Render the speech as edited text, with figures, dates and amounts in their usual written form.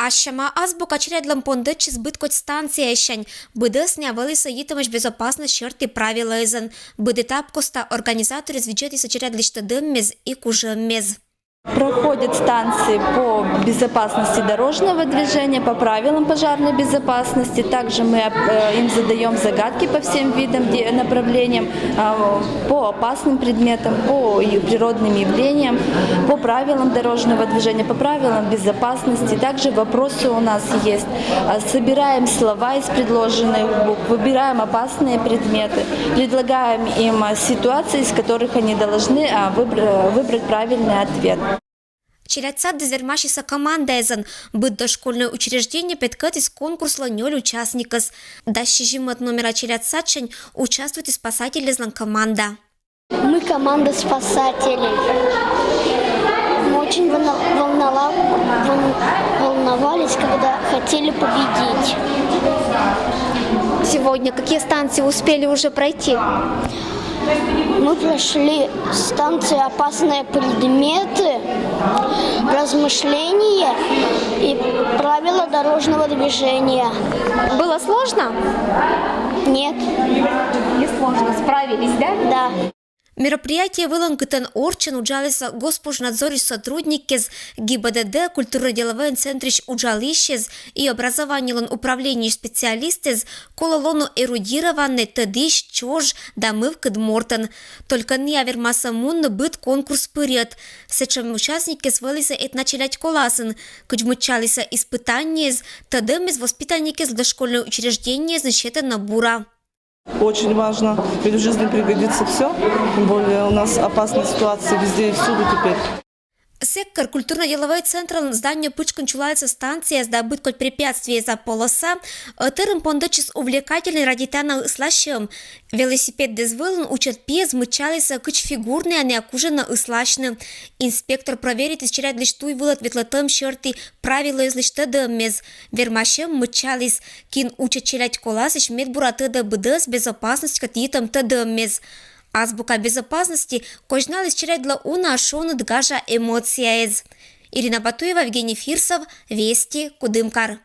Ашама азбука чередлом пондыч сбыткоть станция ещань. Быдысня вылыса йитымыш безопасность черты правила изан. Быды тапкоста организаторы звечетиса чередлишта дыммез и кужеммез. Проходят станции по безопасности дорожного движения, по правилам пожарной безопасности. Также мы им задаем загадки по всем видам направлениям, по опасным предметам, по природным явлениям, по правилам дорожного движения, по правилам безопасности. Также вопросы у нас есть. Собираем слова из предложенных букв, выбираем опасные предметы, предлагаем им ситуации, из которых они должны выбрать правильный ответ. Челяцат дезвермашиса команда езан. Быт дошкольное учреждение предкатис конкурсла 0 участников. Дащи жимот номера челяцатшень участвует и спасатель езлан команда. Мы команда спасателей. Мы очень волновались, когда хотели победить. Сегодня какие станции успели уже пройти? Мы прошли станции «Опасные предметы», «Размышления» и «Правила дорожного движения». Было сложно? Нет. Не сложно. Справились, да? Да. Мероприятие вылангытан орчен уджалиса госпожнадзори сотрудники с ГИБДД, культурно-деловой центрич уджалищез и образованиелан управление специалистез, кололону эрудированный тадыш чож дамыв кыдмортан. Только не авермаса мунна быт конкурс пырет. Сечем участники свалися et началять коласын, кыджмычалися испытания, тадым из воспитанники с дошкольного учреждения защиты набура. Очень важно, ведь в жизни пригодится все, тем более у нас опасные ситуации везде и всюду теперь. Сектор культурно-деловой центр здания пычкан чулается станция сдобыть хоть препятствие за полоса, тырым пондочис увлекательный радитана слащем. Велосипед дезвылын учат пез мычалися кыч фигурный, а не окуженно ислашны. Инспектор проверит исчерять лишь туй вылот ветлотом черты правила из лишь тедамез. Вермашем мычалис, кин учат челять коласыш медбура теда быдас безопасность катитам тедамез. Азбука безопасности кожнал исчерять для уна шону дгажа эмоция. Ирина Батуева, Евгений Фирсов, Вести, Кудымкар.